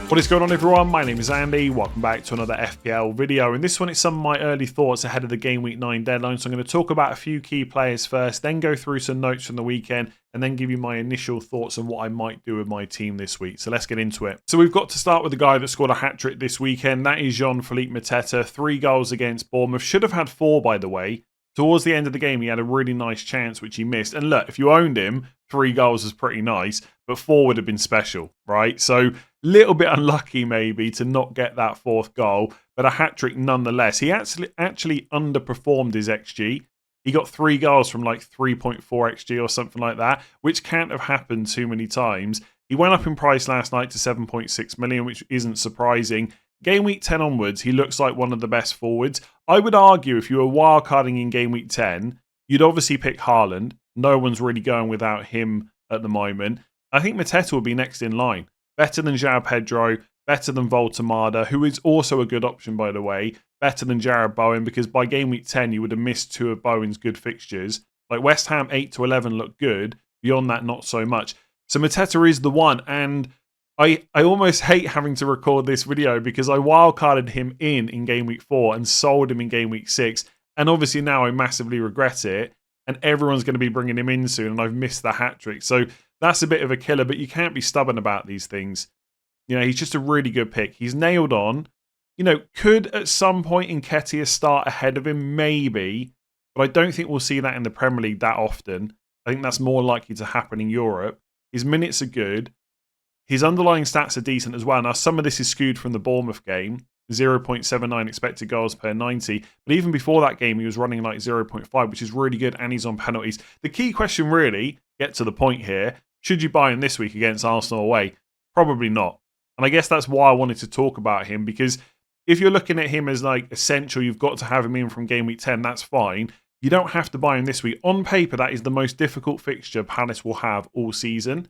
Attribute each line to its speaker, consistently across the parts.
Speaker 1: What is going on, everyone? My name is Andy. Welcome back to another FPL video. In this one, it's some of my early thoughts ahead of the Game Week 9 deadline. So I'm going to talk about a few key players first, then go through some notes from the weekend, and then give you my initial thoughts on what I might do with my team this week. So let's get into it. So we've got to start with the guy that scored a hat-trick this weekend. That is Jean-Philippe Mateta. 3 goals against Bournemouth. Should have had 4, by the way. Towards the end of the game, he had a really nice chance, which he missed. And look, if you owned him, 3 goals was pretty nice, but 4 would have been special, right? So little bit unlucky maybe to not get that 4th goal, but a hat-trick nonetheless. He actually underperformed his XG. He got 3 goals from like 3.4 XG or something like that, which can't have happened too many times. He went up in price last night to 7.6 million, which isn't surprising. Game week 10 onwards, he looks like one of the best forwards. I would argue if you were wildcarding in game week 10, you'd obviously pick Haaland. No one's really going without him at the moment. I think Mateta would be next in line. Better than João Pedro, better than Voltemada, who is also a good option, by the way. Better than Jared Bowen, because by game week 10, you would have missed 2 of Bowen's good fixtures. Like West Ham 8 to 11 look good. Beyond that, not so much. So Mateta is the one, and I almost hate having to record this video because I wildcarded him in game week 4 and sold him in game week 6. And obviously now I massively regret it. And everyone's going to be bringing him in soon. And I've missed the hat-trick. So that's a bit of a killer. But you can't be stubborn about these things. You know, he's just a really good pick. He's nailed on. You know, could at some point Nketiah start ahead of him? Maybe. But I don't think we'll see that in the Premier League that often. I think that's more likely to happen in Europe. His minutes are good. His underlying stats are decent as well. Now, some of this is skewed from the Bournemouth game. 0.79 expected goals per 90. But even before that game, he was running like 0.5, which is really good, and he's on penalties. The key question really, get to the point here, should you buy him this week against Arsenal away? Probably not. And I guess that's why I wanted to talk about him, because if you're looking at him as like essential, you've got to have him in from game week 10, that's fine. You don't have to buy him this week. On paper, that is the most difficult fixture Palace will have all season.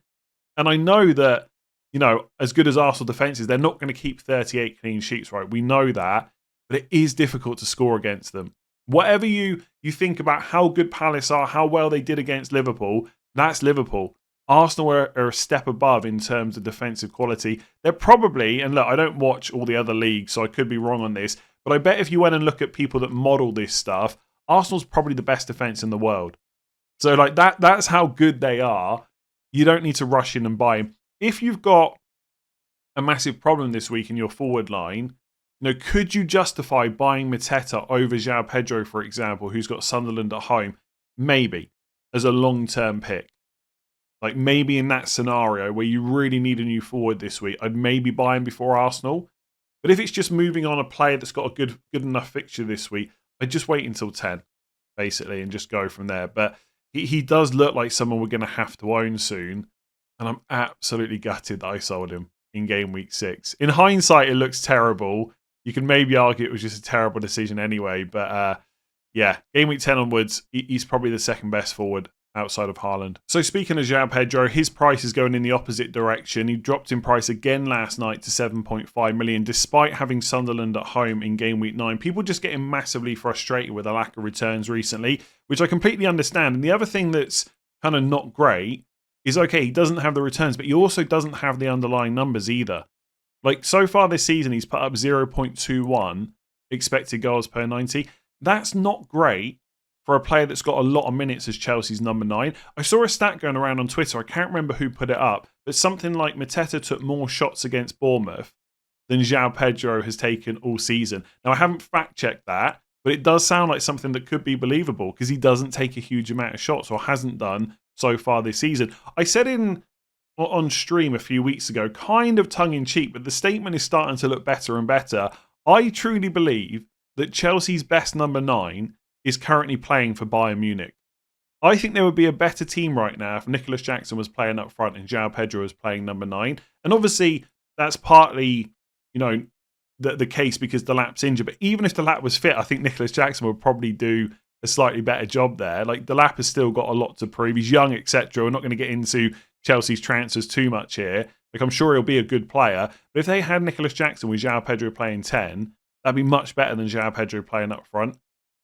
Speaker 1: And I know that, you know, as good as Arsenal defence is, they're not going to keep 38 clean sheets, right? We know that, but it is difficult to score against them. Whatever you think about how good Palace are, how well they did against Liverpool, that's Liverpool. Arsenal are a step above in terms of defensive quality. They're probably, and look, I don't watch all the other leagues, so I could be wrong on this, but I bet if you went and look at people that model this stuff, Arsenal's probably the best defence in the world. So like that's how good they are. You don't need to rush in and buy him. If you've got a massive problem this week in your forward line, you know, could you justify buying Mateta over João Pedro, for example, who's got Sunderland at home? Maybe, as a long-term pick. Like maybe in that scenario where you really need a new forward this week, I'd maybe buy him before Arsenal. But if it's just moving on a player that's got a good enough fixture this week, I'd just wait until 10, basically, and just go from there. But he does look like someone we're going to have to own soon. And I'm absolutely gutted that I sold him in game week 6. In hindsight, it looks terrible. You can maybe argue it was just a terrible decision anyway. But yeah, game week 10 onwards, he's probably the second best forward outside of Haaland. So speaking of João Pedro, his price is going in the opposite direction. He dropped in price again last night to 7.5 million, despite having Sunderland at home in game week 9. People just getting massively frustrated with a lack of returns recently, which I completely understand. And the other thing that's kind of not great is, okay, he doesn't have the returns, but he also doesn't have the underlying numbers either. Like, so far this season, he's put up 0.21 expected goals per 90. That's not great for a player that's got a lot of minutes as Chelsea's number 9. I saw a stat going around on Twitter, I can't remember who put it up, but something like Mateta took more shots against Bournemouth than João Pedro has taken all season. Now, I haven't fact-checked that, but it does sound like something that could be believable because he doesn't take a huge amount of shots, or hasn't done so far this season. I said on stream a few weeks ago, kind of tongue-in-cheek, but the statement is starting to look better and better. I truly believe that Chelsea's best number 9 is currently playing for Bayern Munich. I think there would be a better team right now if Nicholas Jackson was playing up front and João Pedro was playing number 9. And obviously, that's partly, you know, the case because Delap's injured. But even if Delap was fit, I think Nicholas Jackson would probably do a slightly better job there. Like, Delap has still got a lot to prove. He's young, etc. We're not going to get into Chelsea's transfers too much here. Like, I'm sure he'll be a good player. But if they had Nicholas Jackson with João Pedro playing 10, that'd be much better than João Pedro playing up front.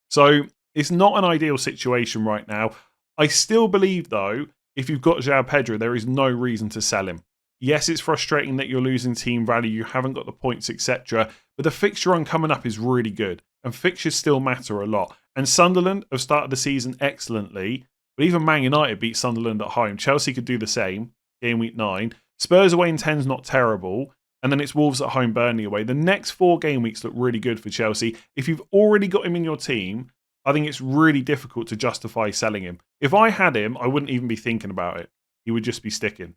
Speaker 1: So it's not an ideal situation right now. I still believe, though, if you've got João Pedro, there is no reason to sell him. Yes, it's frustrating that you're losing team value, you haven't got the points, etc. But the fixture run coming up is really good. And fixtures still matter a lot. And Sunderland have started the season excellently. But even Man United beat Sunderland at home. Chelsea could do the same. Game week 9. Spurs away in 10 is not terrible. And then it's Wolves at home, Burnley away. The next 4 game weeks look really good for Chelsea. If you've already got him in your team, I think it's really difficult to justify selling him. If I had him, I wouldn't even be thinking about it. He would just be sticking.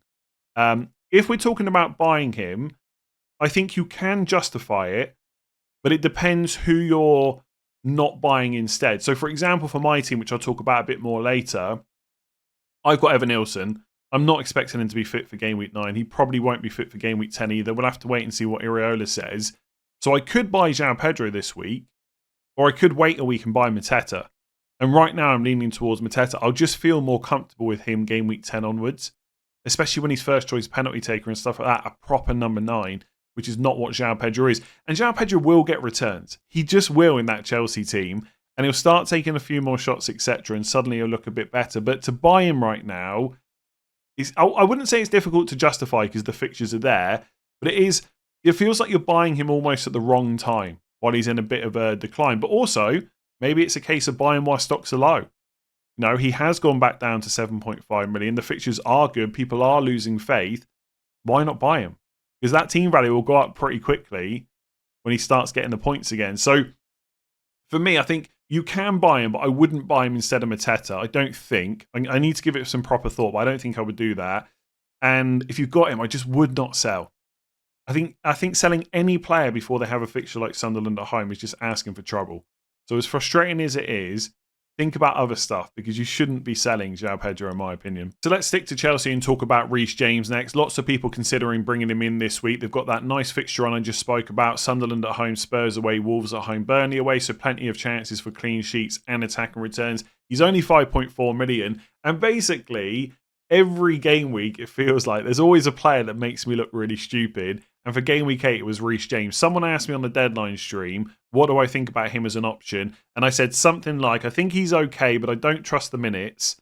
Speaker 1: If we're talking about buying him, I think you can justify it, but it depends who you're not buying instead. So, for example, for my team, which I'll talk about a bit more later, I've got Evan Nilsson. I'm not expecting him to be fit for game week 9. He probably won't be fit for game week 10 either. We'll have to wait and see what Iraola says. So I could buy João Pedro this week, or I could wait a week and buy Mateta. And right now I'm leaning towards Mateta. I'll just feel more comfortable with him game week 10 onwards, especially when he's first choice penalty taker and stuff like that, a proper number 9, which is not what João Pedro is. And João Pedro will get returns. He just will in that Chelsea team. And he'll start taking a few more shots, etc. And suddenly he'll look a bit better. But to buy him right now, I wouldn't say it's difficult to justify because the fixtures are there. But it feels like you're buying him almost at the wrong time while he's in a bit of a decline. But also, maybe it's a case of buying while stocks are low. No, he has gone back down to 7.5 million. The fixtures are good. People are losing faith. Why not buy him? Because that team value will go up pretty quickly when he starts getting the points again. So for me, I think you can buy him, but I wouldn't buy him instead of Mateta. I don't think. I need to give it some proper thought, but I don't think I would do that. And if you've got him, I just would not sell. I think selling any player before they have a fixture like Sunderland at home is just asking for trouble. So as frustrating as it is, think about other stuff because you shouldn't be selling João Pedro, in my opinion. So let's stick to Chelsea and talk about Reece James next. Lots of people considering bringing him in this week. They've got that nice fixture on I just spoke about. Sunderland at home, Spurs away, Wolves at home, Burnley away. So plenty of chances for clean sheets and attacking returns. He's only 5.4 million. And basically, every game week, it feels like there's always a player that makes me look really stupid. And for game week 8, it was Reece James. Someone asked me on the deadline stream, what do I think about him as an option? And I said something like, I think he's okay, but I don't trust the minutes.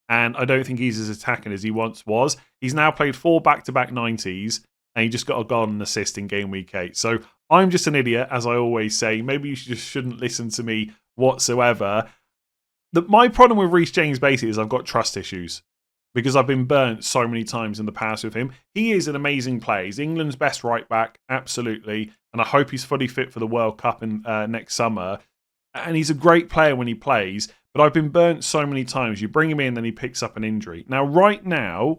Speaker 1: And I don't think he's as attacking as he once was. He's now played 4 back-to-back 90s, and he just got a goal and an assist in game week 8. So I'm just an idiot, as I always say. Maybe you just shouldn't listen to me whatsoever. My problem with Reece James basically is I've got trust issues. Because I've been burnt so many times in the past with him. He is an amazing player. He's England's best right back, absolutely. And I hope he's fully fit for the World Cup in next summer. And he's a great player when he plays. But I've been burnt so many times. You bring him in, then he picks up an injury. Now, right now,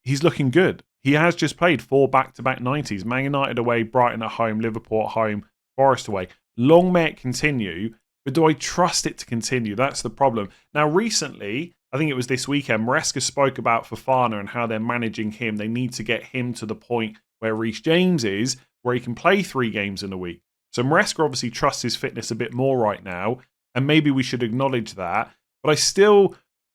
Speaker 1: he's looking good. He has just played 4 back-to-back 90s. Man United away, Brighton at home, Liverpool at home, Forest away. Long may it continue. But do I trust it to continue? That's the problem. Now, recently, I think it was this weekend, Maresca spoke about Fofana and how they're managing him. They need to get him to the point where Reece James is, where he can play 3 games in a week. So Maresca obviously trusts his fitness a bit more right now, and maybe we should acknowledge that. But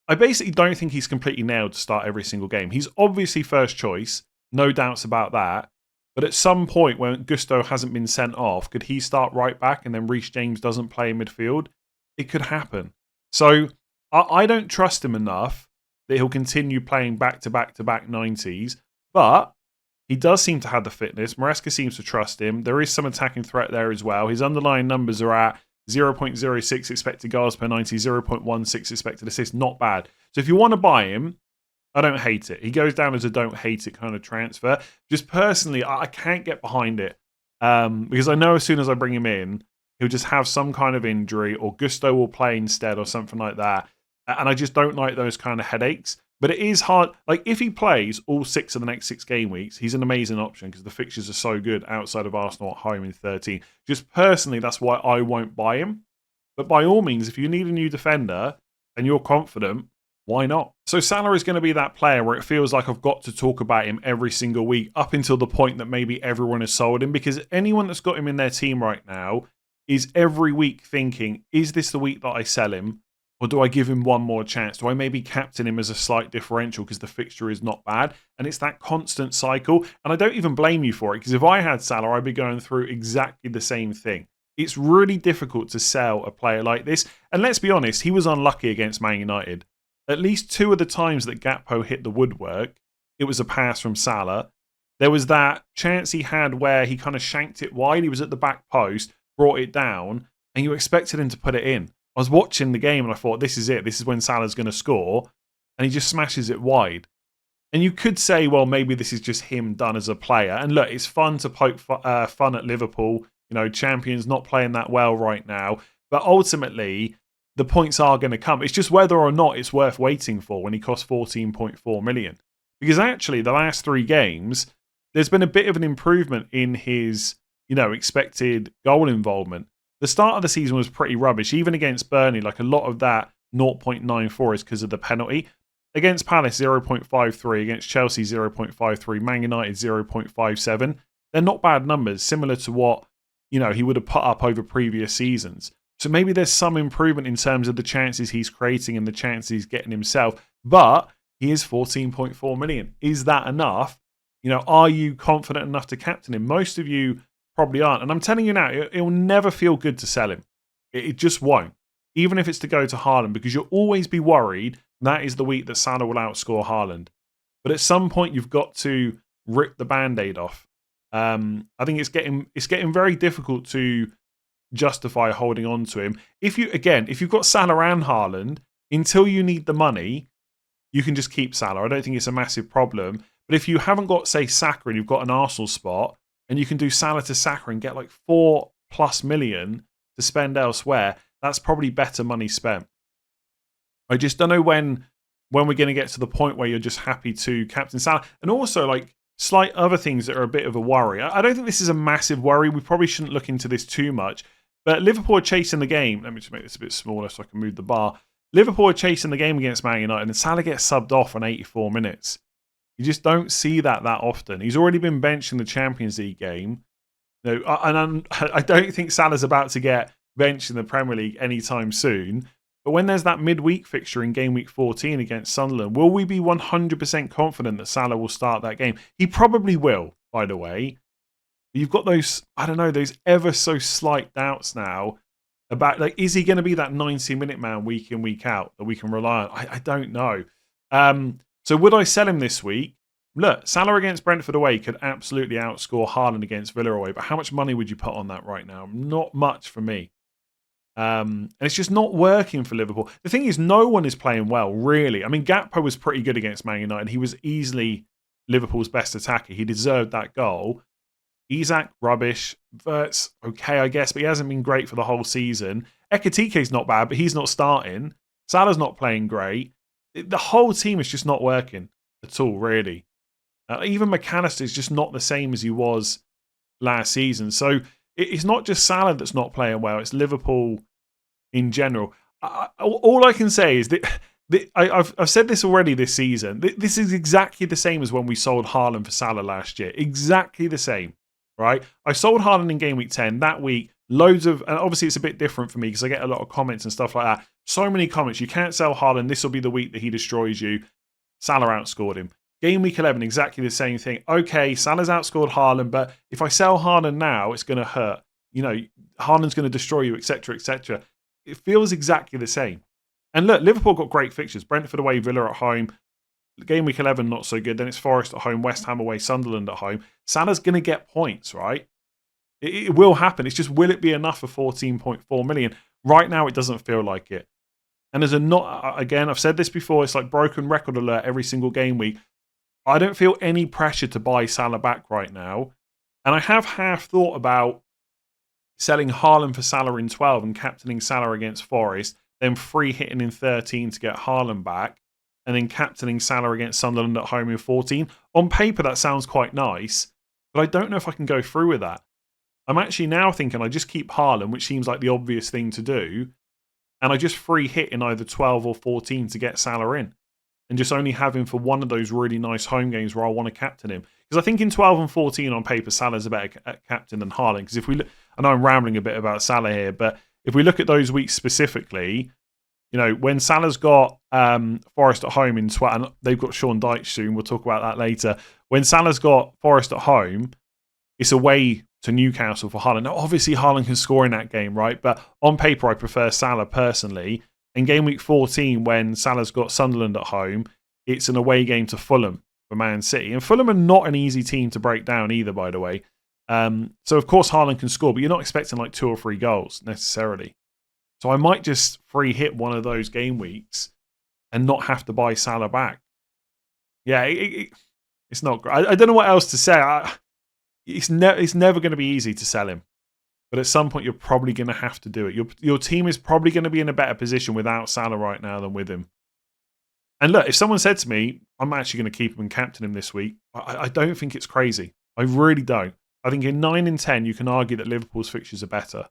Speaker 1: I basically don't think he's completely nailed to start every single game. He's obviously first choice, no doubts about that. But at some point when Gusto hasn't been sent off, could he start right back and then Reece James doesn't play in midfield? It could happen. So I don't trust him enough that he'll continue playing back-to-back-to-back 90s, but he does seem to have the fitness. Maresca seems to trust him. There is some attacking threat there as well. His underlying numbers are at 0.06 expected goals per 90, 0.16 expected assists. Not bad. So if you want to buy him, I don't hate it. He goes down as a don't hate it kind of transfer. Just personally, I can't get behind it because I know as soon as I bring him in, he'll just have some kind of injury or Gusto will play instead or something like that. And I just don't like those kind of headaches. But it is hard. Like, if he plays all 6 of the next 6 game weeks, he's an amazing option because the fixtures are so good outside of Arsenal at home in 13. Just personally, that's why I won't buy him. But by all means, if you need a new defender and you're confident, why not? So Salah is going to be that player where it feels like I've got to talk about him every single week up until the point that maybe everyone has sold him. Because anyone that's got him in their team right now is every week thinking, is this the week that I sell him? Or do I give him one more chance? Do I maybe captain him as a slight differential because the fixture is not bad? And it's that constant cycle. And I don't even blame you for it because if I had Salah, I'd be going through exactly the same thing. It's really difficult to sell a player like this. And let's be honest, he was unlucky against Man United. At least 2 of the times that Gakpo hit the woodwork, it was a pass from Salah. There was that chance he had where he kind of shanked it wide. He was at the back post, brought it down, and you expected him to put it in. I was watching the game and I thought, this is it. This is when Salah's going to score. And he just smashes it wide. And you could say, well, maybe this is just him done as a player. And look, it's fun to poke fun at Liverpool. You know, champions not playing that well right now. But ultimately, the points are going to come. It's just whether or not it's worth waiting for when he costs 14.4 million. Because actually, the last 3 games, there's been a bit of an improvement in his, expected goal involvement. The start of the season was pretty rubbish. Even against Burnley, like a lot of that 0.94 is because of the penalty. Against Palace, 0.53. Against Chelsea, 0.53. Man United, 0.57. They're not bad numbers, similar to what, he would have put up over previous seasons. So maybe there's some improvement in terms of the chances he's creating and the chances he's getting himself. But he is 14.4 million. Is that enough? Are you confident enough to captain him? Most of you probably aren't. And I'm telling you now, it'll never feel good to sell him. It just won't. Even if it's to go to Haaland, because you'll always be worried that is the week that Salah will outscore Haaland. But at some point, you've got to rip the Band-Aid off. I think it's getting very difficult to justify holding on to him. If you've got Salah and Haaland, until you need the money, you can just keep Salah. I don't think it's a massive problem. But if you haven't got, say, Saka and you've got an Arsenal spot, and you can do Salah to Saka and get like 4+ million to spend elsewhere, that's probably better money spent. I just don't know when we're going to get to the point where you're just happy to captain Salah. And also, like, slight other things that are a bit of a worry. I don't think this is a massive worry. We probably shouldn't look into this too much. But Liverpool are chasing the game. Let me just make this a bit smaller so I can move the bar. Liverpool are chasing the game against Man United, and Salah gets subbed off on 84 minutes. You just don't see that often. He's already been benched in the Champions League game. And I don't think Salah's about to get benched in the Premier League anytime soon. But when there's that midweek fixture in game week 14 against Sunderland, will we be 100% confident that Salah will start that game? He probably will, by the way. But you've got those ever so slight doubts now about, like, is he going to be that 90-minute man week in, week out that we can rely on? I don't know. So would I sell him this week? Look, Salah against Brentford away could absolutely outscore Haaland against Villa away, but how much money would you put on that right now? Not much for me. And it's just not working for Liverpool. The thing is, no one is playing well, really. I mean, Gakpo was pretty good against Man United. He was easily Liverpool's best attacker. He deserved that goal. Isak, rubbish. Verts, okay, I guess, but he hasn't been great for the whole season. Ekitike's not bad, but he's not starting. Salah's not playing great. The whole team is just not working at all, really. Even McAllister is just not the same as he was last season. So it's not just Salah that's not playing well. It's Liverpool in general. All I can say is that I've said this already this season. This is exactly the same as when we sold Haaland for Salah last year. Exactly the same, right? I sold Haaland in game week 10. That week, loads of... And obviously, it's a bit different for me because I get a lot of comments and stuff like that. So many comments. You can't sell Haaland. This will be the week that he destroys you. Salah outscored him. Game week 11, exactly the same thing. Okay, Salah's outscored Haaland, but if I sell Haaland now, it's going to hurt. Haaland's going to destroy you, etc., etc. It feels exactly the same. And look, Liverpool got great fixtures. Brentford away, Villa at home. Game week 11, not so good. Then it's Forest at home, West Ham away, Sunderland at home. Salah's going to get points, right? It will happen. It's just, will it be enough for 14.4 million? Right now, it doesn't feel like it. And again, I've said this before, it's like broken record alert every single game week. I don't feel any pressure to buy Salah back right now. And I have half thought about selling Haaland for Salah in 12 and captaining Salah against Forest, then free hitting in 13 to get Haaland back, and then captaining Salah against Sunderland at home in 14. On paper, that sounds quite nice, but I don't know if I can go through with that. I'm actually now thinking I just keep Haaland, which seems like the obvious thing to do, and I just free hit in either 12 or 14 to get Salah in. And just only have him for one of those really nice home games where I want to captain him. Because I think in 12 and 14 on paper, Salah's a better captain than Haaland. Because if we look, I know I'm rambling a bit about Salah here, but if we look at those weeks specifically, when Salah's got Forest at home in 12, and they've got Sean Dyche soon, we'll talk about that later. When Salah's got Forest at home, it's away to Newcastle for Haaland. Now, obviously, Haaland can score in that game, right? But on paper, I prefer Salah personally. In game week 14, when Salah's got Sunderland at home, it's an away game to Fulham. for Man City. And Fulham are not an easy team to break down either, by the way. So, of course, Haaland can score, but you're not expecting like 2 or 3 goals necessarily. So I might just free hit one of those game weeks and not have to buy Salah back. Yeah, it's not great. I don't know what else to say. It's never going to be easy to sell him. But at some point, you're probably going to have to do it. Your team is probably going to be in a better position without Salah right now than with him. And look, if someone said to me, I'm actually going to keep him and captain him this week, I don't think it's crazy. I really don't. I think in 9 and 10, you can argue that Liverpool's fixtures are better.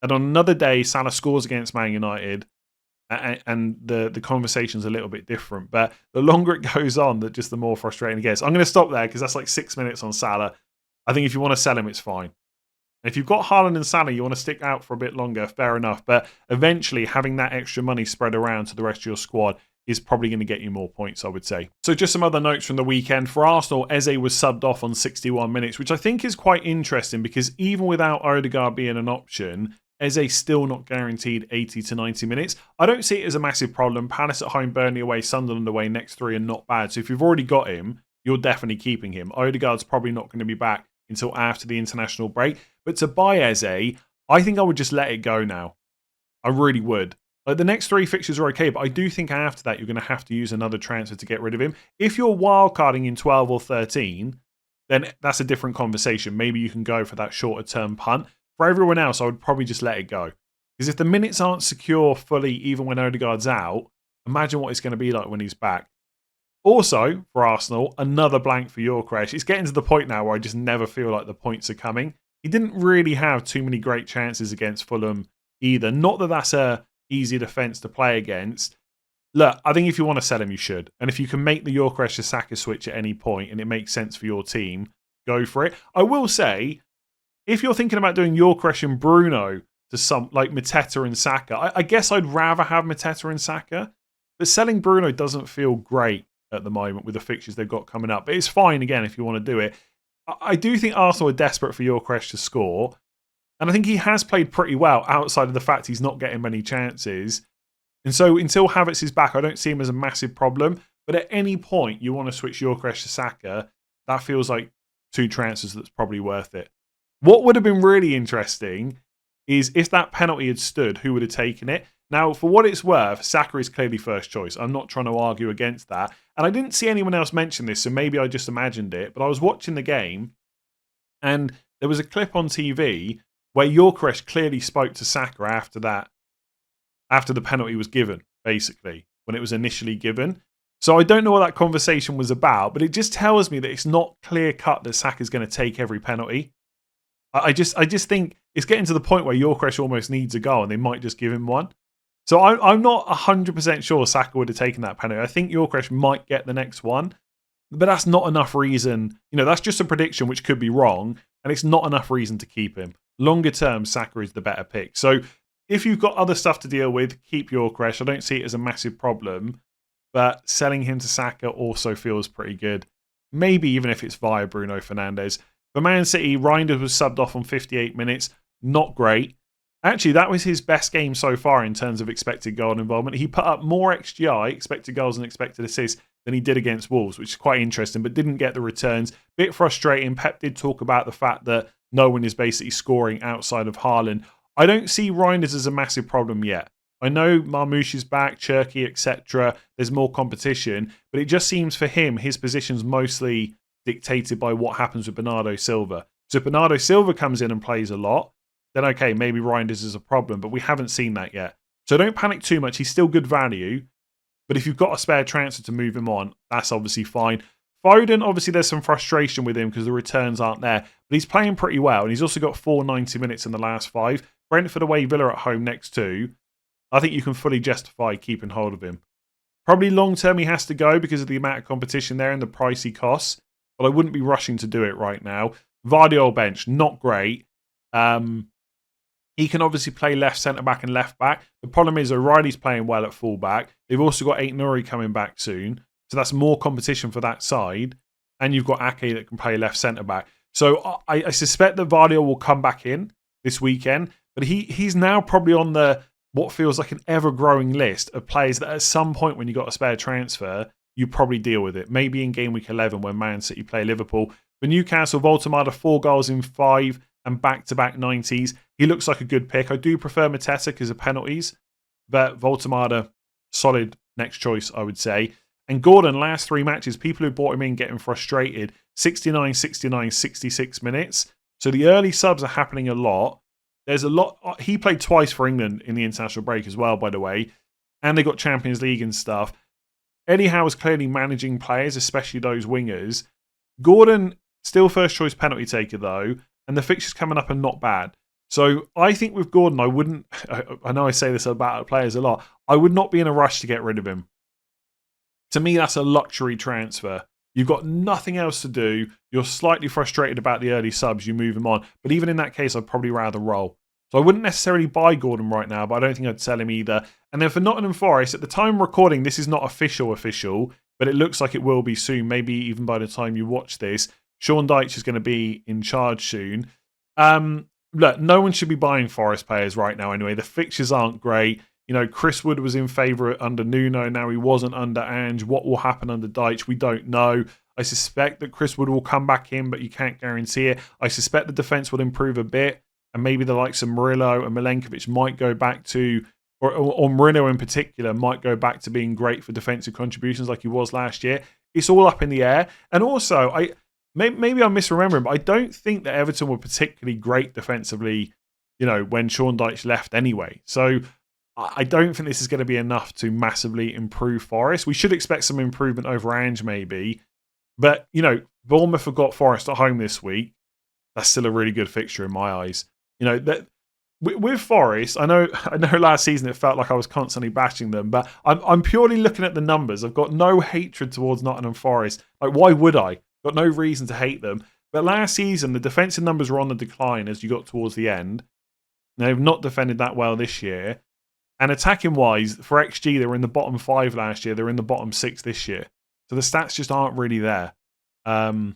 Speaker 1: And on another day, Salah scores against Man United, and the conversation's a little bit different. But the longer it goes on, the more frustrating it gets. I'm going to stop there because that's like 6 minutes on Salah. I think if you want to sell him, it's fine. If you've got Haaland and Salah, you want to stick out for a bit longer, fair enough. But eventually, having that extra money spread around to the rest of your squad is probably going to get you more points, I would say. So just some other notes from the weekend. For Arsenal, Eze was subbed off on 61 minutes, which I think is quite interesting because even without Odegaard being an option, Eze's still not guaranteed 80 to 90 minutes. I don't see it as a massive problem. Palace at home, Burnley away, Sunderland away, next 3 are not bad. So if you've already got him, you're definitely keeping him. Odegaard's probably not going to be back until after the international break. But to buy Eze, I think I would just let it go now. I really would. Like the next 3 fixtures are okay, but I do think after that you're going to have to use another transfer to get rid of him. If you're wildcarding in 12 or 13, then that's a different conversation. Maybe you can go for that shorter term punt. For everyone else, I would probably just let it go. Because if the minutes aren't secure fully, even when Odegaard's out, imagine what it's going to be like when he's back. Also, for Arsenal, another blank for Gyökeres. It's getting to the point now where I just never feel like the points are coming. He didn't really have too many great chances against Fulham either. Not that that's a easy defence to play against. Look, I think if you want to sell him, you should. And if you can make the Gyökeres to Saka switch at any point and it makes sense for your team, go for it. I will say, if you're thinking about doing Gyökeres and Bruno to some like Mateta and Saka, I guess I'd rather have Mateta and Saka. But selling Bruno doesn't feel great at the moment with the fixtures they've got coming up. But it's fine, again, if you want to do it. I do think Arsenal are desperate for Gyökeres to score. And I think he has played pretty well outside of the fact he's not getting many chances. And so until Havertz is back, I don't see him as a massive problem. But at any point you want to switch Gyökeres to Saka, that feels like 2 transfers that's probably worth it. What would have been really interesting is if that penalty had stood, who would have taken it? Now, for what it's worth, Saka is clearly first choice. I'm not trying to argue against that. And I didn't see anyone else mention this, so maybe I just imagined it. But I was watching the game, and there was a clip on TV where Gyökeres clearly spoke to Saka after the penalty was given, basically, when it was initially given. So I don't know what that conversation was about, but it just tells me that it's not clear-cut that Saka's going to take every penalty. I just think it's getting to the point where Gyökeres almost needs a goal, and they might just give him one. So I'm not 100% sure Saka would have taken that penalty. I think Gyökeres might get the next one, but that's not enough reason. You know, that's just a prediction which could be wrong, and it's not enough reason to keep him. Longer term, Saka is the better pick. So if you've got other stuff to deal with, keep Gyökeres. I don't see it as a massive problem, but selling him to Saka also feels pretty good. Maybe even if it's via Bruno Fernandes. For Man City, Reinders was subbed off on 58 minutes. Not great. Actually, that was his best game so far in terms of expected goal involvement. He put up more XGI, expected goals and expected assists, than he did against Wolves, which is quite interesting, but didn't get the returns. Bit frustrating. Pep did talk about the fact that no one is basically scoring outside of Haaland. I don't see Reinders as a massive problem yet. I know Marmoush is back, Cherky, etc. There's more competition, but it just seems for him, his position's mostly dictated by what happens with Bernardo Silva. So if Bernardo Silva comes in and plays a lot, then okay, maybe Reinders is a problem, but we haven't seen that yet. So don't panic too much. He's still good value, but if you've got a spare transfer to move him on, that's obviously fine. Foden, obviously there's some frustration with him because the returns aren't there, but he's playing pretty well, and he's also got 490 minutes in the last 5. Brentford away, Villa at home next 2. I think you can fully justify keeping hold of him. Probably long term he has to go because of the amount of competition there and the price he costs, but I wouldn't be rushing to do it right now. Vardy bench, not great. He can obviously play left centre-back and left-back. The problem is O'Reilly's playing well at full-back. They've also got Aït-Nouri coming back soon. So that's more competition for that side. And you've got Ake that can play left centre-back. So I suspect that Vardy will come back in this weekend. But he's now probably on the what feels like an ever-growing list of players that at some point when you got a spare transfer, you probably deal with it. Maybe in game week 11 when Man City play Liverpool. For Newcastle, Voltemada 4 goals in 5 and back-to-back 90s. He looks like a good pick. I do prefer Mateta because of penalties, but Voltemada, solid next choice, I would say. And Gordon, last 3 matches, people who bought him in getting frustrated. 69, 69, 66 minutes. So the early subs are happening a lot. There's a lot. He played twice for England in the international break as well, by the way. And they got Champions League and stuff. Eddie Howe is clearly managing players, especially those wingers. Gordon, still first choice penalty taker though. And the fixtures coming up are not bad. So I think with Gordon, I know I say this about players a lot, I would not be in a rush to get rid of him. To me, that's a luxury transfer. You've got nothing else to do. You're slightly frustrated about the early subs. You move him on. But even in that case, I'd probably rather roll. So I wouldn't necessarily buy Gordon right now, but I don't think I'd sell him either. And then for Nottingham Forest, at the time of recording, this is not official, but it looks like it will be soon. Maybe even by the time you watch this. Sean Dyche is going to be in charge soon. Look, no one should be buying Forest players right now anyway. The fixtures aren't great. You know, Chris Wood was in favour under Nuno. Now he wasn't under Ange. What will happen under Dyche? We don't know. I suspect that Chris Wood will come back in, but you can't guarantee it. I suspect the defence will improve a bit. And maybe the likes of Murillo and Milenkovic might go back to, or Murillo in particular, might go back to being great for defensive contributions like he was last year. It's all up in the air. And also, maybe I'm misremembering, but I don't think that Everton were particularly great defensively, you know, when Sean Dyche left anyway. So I don't think this is going to be enough to massively improve Forest. We should expect some improvement over Ange maybe. But, you know, Bournemouth have got Forest at home this week. That's still a really good fixture in my eyes. You know, that with Forest, I know last season it felt like I was constantly bashing them, but I'm purely looking at the numbers. I've got no hatred towards Nottingham Forest. Like, why would I? Got no reason to hate them. But last season, the defensive numbers were on the decline as you got towards the end. They've not defended that well this year. And attacking-wise, for XG, they were in the bottom 5 last year. They're in the bottom 6 this year. So the stats just aren't really there. So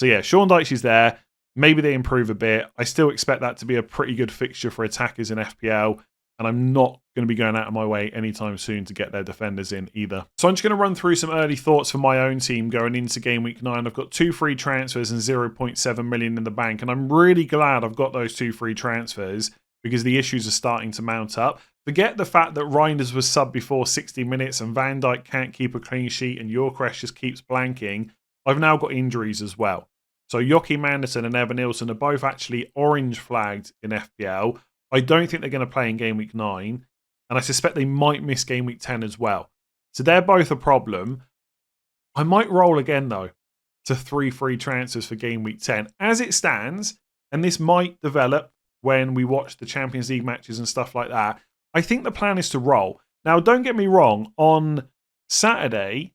Speaker 1: yeah, Sean Dyche is there. Maybe they improve a bit. I still expect that to be a pretty good fixture for attackers in FPL. And I'm not going to be going out of my way anytime soon to get their defenders in either. So I'm just going to run through some early thoughts for my own team going into game week 9. I've got 2 free transfers and 0.7 million in the bank. And I'm really glad I've got those 2 free transfers because the issues are starting to mount up. Forget the fact that Reinders was sub before 60 minutes and Van Dijk can't keep a clean sheet and Gyökeres just keeps blanking. I've now got injuries as well. So Joachim Andersen and Evan Nilsson are both actually orange flagged in FPL. I don't think they're going to play in game week 9. And I suspect they might miss game week 10 as well. So they're both a problem. I might roll again though to 3 free transfers for game week 10. As it stands, and this might develop when we watch the Champions League matches and stuff like that, I think the plan is to roll. Now, don't get me wrong. On Saturday,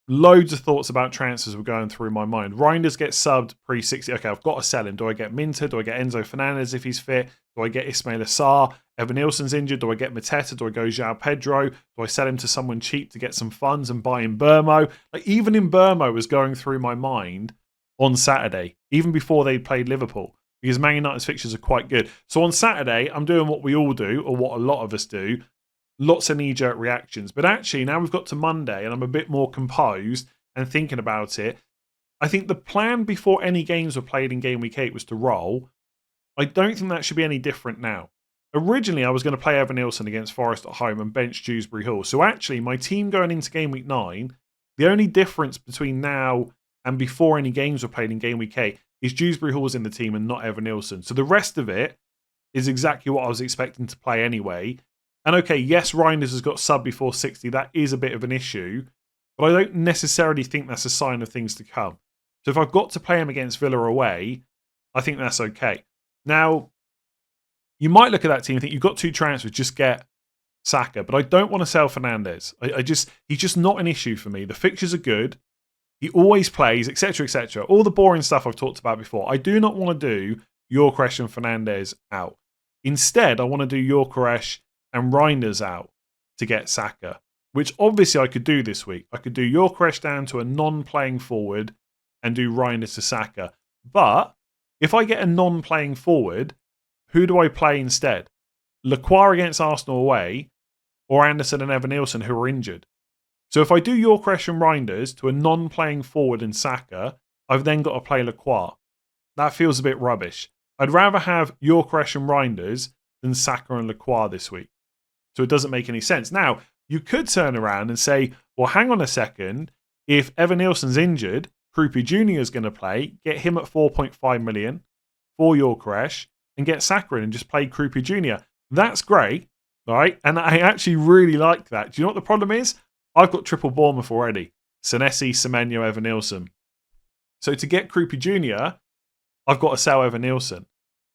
Speaker 1: loads of thoughts about transfers were going through my mind. Reinders gets subbed pre-60. Okay, I've got to sell him. Do I get Minter? Do I get Enzo Fernandez if he's fit? Do I get Ismail Assar? Evan Nilsson's injured. Do I get Mateta? Do I go João Pedro? Do I sell him to someone cheap to get some funds and buy in Burmo? Like, even in Burmo was going through my mind on Saturday, even before they played Liverpool, because Man United's fixtures are quite good. So on Saturday, I'm doing what we all do, or what a lot of us do, lots of knee-jerk reactions. But actually, now we've got to Monday and I'm a bit more composed and thinking about it. I think the plan before any games were played in game week 8 was to roll. I don't think that should be any different now. Originally, I was going to play Evan Nilsson against Forest at home and bench Dewsbury Hall. So actually, my team going into game week 9, the only difference between now and before any games were played in game week 8 is Dewsbury Hall's in the team and not Evan Nilsson. So the rest of it is exactly what I was expecting to play anyway. And okay, yes, Reinders has got sub before 60. That is a bit of an issue. But I don't necessarily think that's a sign of things to come. So if I've got to play him against Villa away, I think that's okay. Now, you might look at that team and think, you've got 2 transfers, just get Saka. But I don't want to sell Fernandez. He's just not an issue for me. The fixtures are good. He always plays, etc., etc. All the boring stuff I've talked about before. I do not want to do Gyökeres and Fernandez out. Instead, I want to do Gyökeres and Reinders out to get Saka, which obviously I could do this week. I could do Gyökeres down to a non-playing forward and do Reinders to Saka. But if I get a non-playing forward, who do I play instead? Lacroix against Arsenal away or Anderson and Evan Nilsson who are injured? So if I do Yorkresh and Reinders to a non-playing forward and Saka, I've then got to play Lacroix. That feels a bit rubbish. I'd rather have Yorkresh and Reinders than Saka and Lacroix this week. So it doesn't make any sense. Now, you could turn around and say, well, hang on a second. If Evan Nielsen's injured, Krupi Jr. is going to play, get him at 4.5 million for Yorkresh and get Saka in and just play Krupi Jr. That's great, right? And I actually really like that. Do you know what the problem is? I've got triple Bournemouth already. Senesi, Semenyo, Evan Nielsen. So to get Krupi Jr., I've got to sell Evan Nielsen.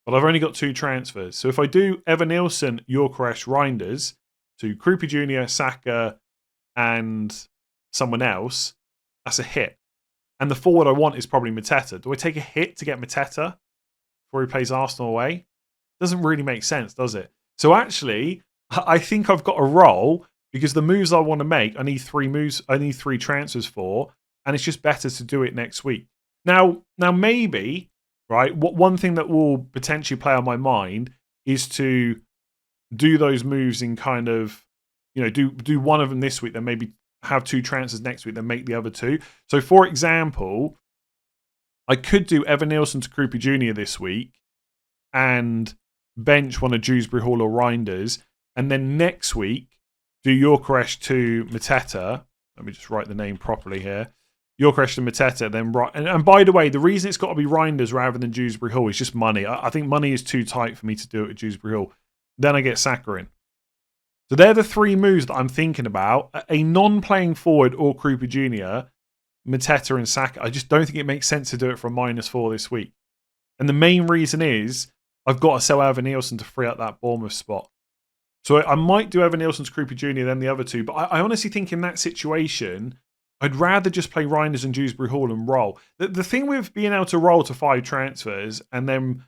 Speaker 1: But I've only got 2 transfers. So if I do Evan Nielsen, Yorkresh, Reinders to Krupi Jr., Saka, and someone else, that's a hit. And the forward I want is probably Mateta. Do I take a hit to get Mateta before he plays Arsenal away? Doesn't really make sense, does it? So actually, I think I've got a roll because the moves I want to make, I need 3 moves. I need 3 transfers for, and it's just better to do it next week. Now maybe, right? One thing that will potentially play on my mind is to do those moves in kind of, do one of them this week, then maybe have 2 transfers next week, then make the other 2. So, for example, I could do Evan Nielsen to Krupi Jr. this week and bench one of Dewsbury Hall or Reinders, and then next week do Yorkresh to Mateta. Let me just write the name properly here. Yorkresh to Mateta, then and by the way, the reason it's got to be Reinders rather than Dewsbury Hall is just money. I think money is too tight for me to do it at Dewsbury Hall. Then I get Saka in. So they're the 3 moves that I'm thinking about. A non-playing forward or Krupa Jr., Mateta and Saka. I just don't think it makes sense to do it for a -4 this week. And the main reason is I've got to sell Evan Nielsen to free up that Bournemouth spot. So I might do Evan Nielsen to Krupa Jr. than the other 2. But I honestly think in that situation, I'd rather just play Reinders and Dewsbury Hall and roll. The thing with being able to roll to 5 transfers and then,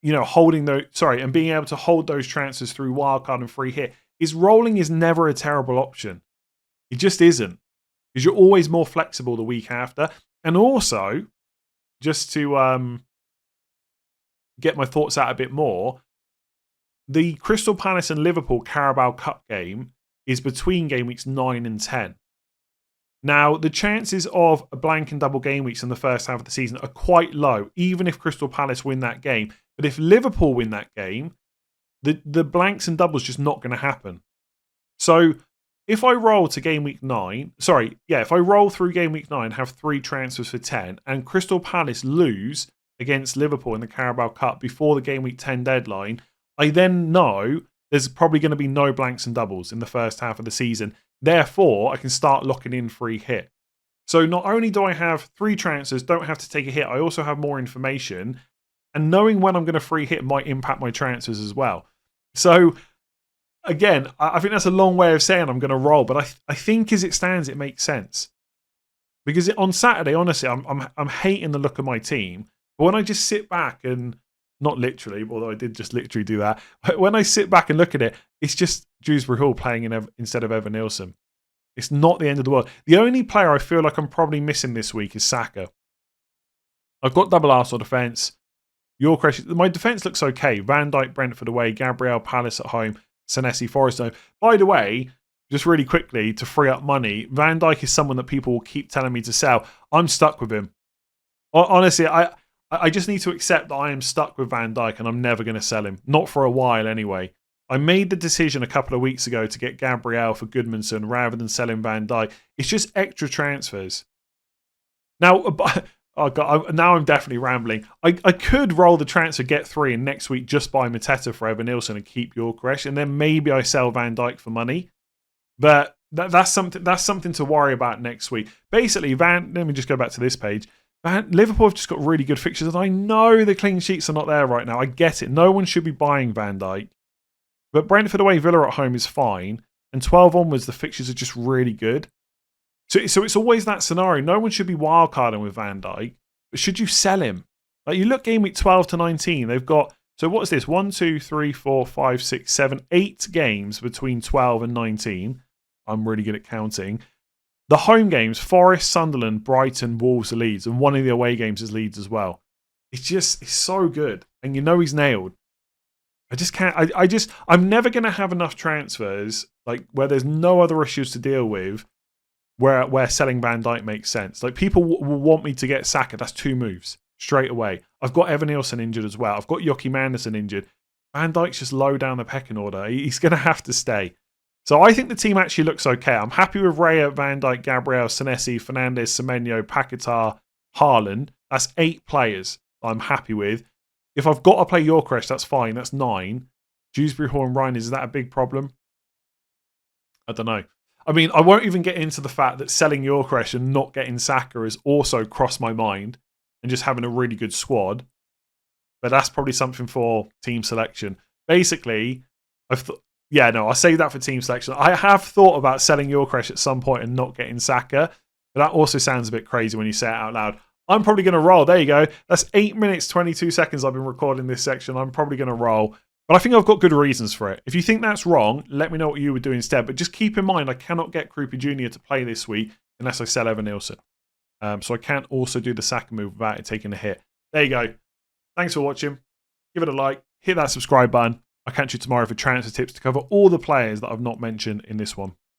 Speaker 1: and being able to hold those transfers through wildcard and free hit is rolling is never a terrible option. It just isn't. Because you're always more flexible the week after. And also, just to get my thoughts out a bit more, the Crystal Palace and Liverpool Carabao Cup game is between game weeks 9 and 10. Now, the chances of a blank and double game weeks in the first half of the season are quite low, even if Crystal Palace win that game. But if Liverpool win that game, the blanks and doubles just not going to happen. So if I roll to game week 9, if I roll through game week 9, have 3 transfers for 10, and Crystal Palace lose against Liverpool in the Carabao Cup before the game week 10 deadline, I then know there's probably going to be no blanks and doubles in the first half of the season. Therefore, I can start locking in free hit. So not only do I have 3 transfers, don't have to take a hit, I also have more information. And knowing when I'm going to free hit might impact my transfers as well. So, again, I think that's a long way of saying I'm going to roll. But I think as it stands, it makes sense. Because on Saturday, honestly, I'm hating the look of my team. But when I just sit back and, not literally, although I did just literally do that. But when I sit back and look at it, it's just Dewsbury Hall playing instead of Evan Nielsen. It's not the end of the world. The only player I feel like I'm probably missing this week is Saka. I've got double Arsenal defence. My defence looks okay. Van Dijk, Brentford away. Gabriel, Palace at home. Senesi, Forest home. By the way, just really quickly, to free up money, Van Dijk is someone that people will keep telling me to sell. I'm stuck with him. Honestly, I just need to accept that I am stuck with Van Dijk and I'm never going to sell him. Not for a while anyway. I made the decision a couple of weeks ago to get Gabriel for Goodmanson rather than selling Van Dijk. It's just extra transfers. Now, now I'm definitely rambling. I could roll the transfer, get 3, and next week just buy Mateta for Evan Nielsen and keep Yorkresh, and then maybe I sell Van Dijk for money. But that's something to worry about next week. Basically, let me just go back to this page. Liverpool have just got really good fixtures, and I know the clean sheets are not there right now. I get it. No one should be buying Van Dijk. But Brentford away, Villa at home is fine. And 12 onwards, the fixtures are just really good. So it's always that scenario. No one should be wildcarding with Van Dijk. But should you sell him? Like, you look game week 12 to 19, they've got... So what is this? 1, 2, 3, 4, 5, 6, 7, 8 games between 12 and 19. I'm really good at counting. The home games, Forest, Sunderland, Brighton, Wolves, Leeds. And one of the away games is Leeds as well. It's so good. And you know he's nailed. I just can't. I'm never going to have enough transfers like where there's no other issues to deal with where selling Van Dijk makes sense. Like people will want me to get Saka. That's 2 moves straight away. I've got Evan Nielsen injured as well. I've got Joachim Andersen injured. Van Dijk's just low down the pecking order. He's going to have to stay. So I think the team actually looks okay. I'm happy with Raya, Van Dijk, Gabriel, Senesi, Fernandes, Semenyo, Paquetá, Haaland. That's 8 players I'm happy with. If I've got to play Yorkresh, that's fine. That's 9. Dewsbury, Hall and Ryan, is that a big problem? I don't know. I mean, I won't even get into the fact that selling Yorkresh and not getting Saka has also crossed my mind, and just having a really good squad. But that's probably something for team selection. Basically, I'll save that for team selection. I have thought about selling Yorkresh at some point and not getting Saka, but that also sounds a bit crazy when you say it out loud. I'm probably going to roll. There you go. That's 8 minutes, 22 seconds I've been recording this section. I'm probably going to roll. But I think I've got good reasons for it. If you think that's wrong, let me know what you would do instead. But just keep in mind, I cannot get Krupa Jr. to play this week unless I sell Evan Nielsen. So I can't also do the Saka move without it taking a hit. There you go. Thanks for watching. Give it a like. Hit that subscribe button. I'll catch you tomorrow for transfer tips to cover all the players that I've not mentioned in this one.